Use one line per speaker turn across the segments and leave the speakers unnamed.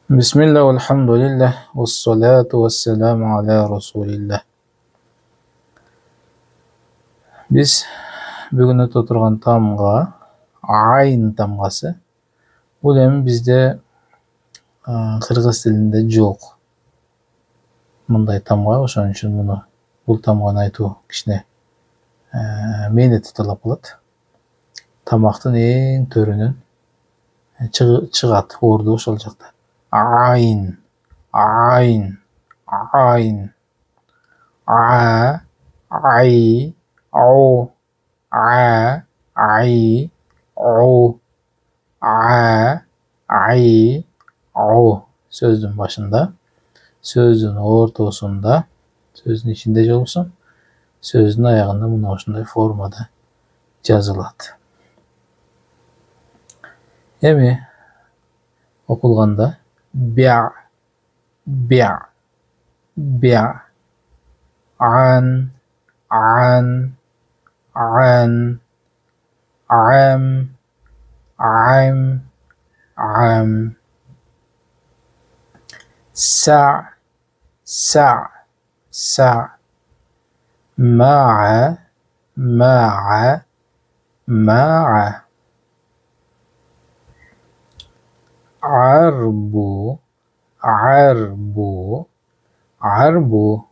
بسم الله والحمد لله والصلاة والسلام على رسول الله. Biz бүгүн өтө турган тамга айн тамгасы. Бул эми бизде кыргыз тилинде жок. Мындай тамга, ошон үчүн бул тамганы айтуу кичине мээнети талап кылат. Тамактын эң төрүнөн чыгат орду ошол жакта. Айн, айн, айн, ай, ау, ай, ау, ай, ау. Сөздүн башында, сөздүн ортосунда, сөздүн ичинде же болбосо, сөздүн аягында мына ушундай формада жазылат. Эми окулганда бя, бя, бя, ан, ан, ан, ам, ам, ам, са, са, са, маа, маа, маа, عربو، عربو، عربو،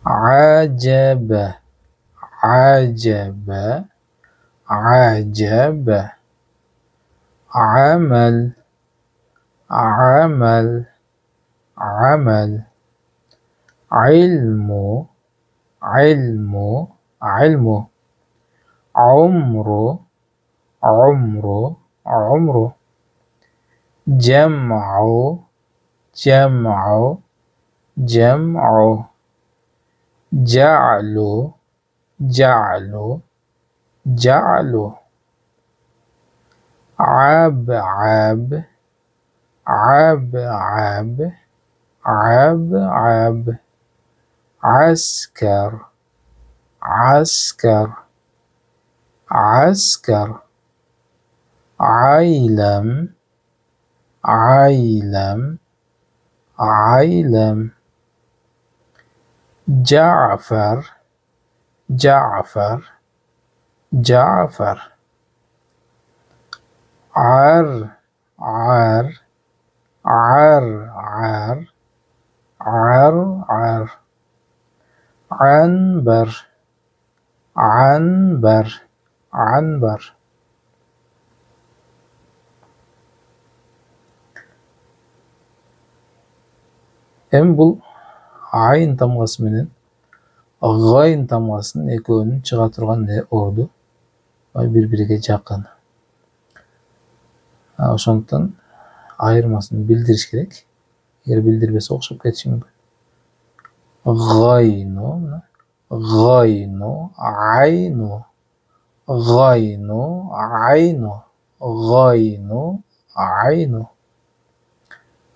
عجب، عجب، عجب، عمل، عمل، عمل، علم، علم، علم، عمر، عمر، عمر، جمع، جمع، جمع، جعل، جعل، جعل، عب، عب، عب، عب، عب، عب، عسكر، عسكر، عسكر، عيلم، عيلم، عيلم، جعفر، جعفر، جعفر، عر، عر، عر، عر، عر، عر، عنبر، عنبر، عنبر. Эми бул айн тамгасы менен гайн тамгасынын экөөнүн чыга турган орду бири-бириге жакын. Ошондуктан айырмасын билдириш керек. Эгер билдирбесе окшоп кетиши мүмкүн. Гайну, гайну, айну, гайну, айну, гайну, айну.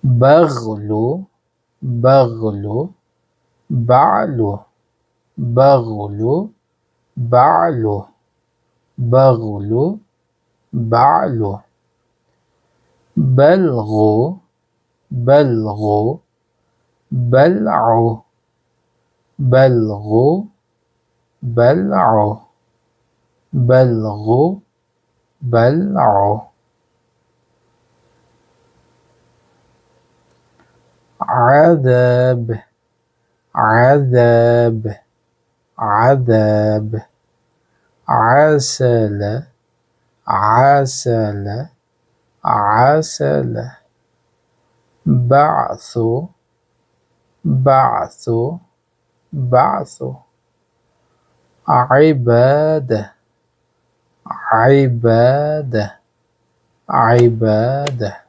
Баглу, баглу, بعلو، بغلو، بعلو، بغلو، بعلو. بلغو، بلغو، بلعو، بلغو، بلعو، بلغو، بلعو. عذاب، عذاب، عذاب، عسل، عسل، عسل، بعث، بعث، بعث، عبادة، عبادة، عبادة.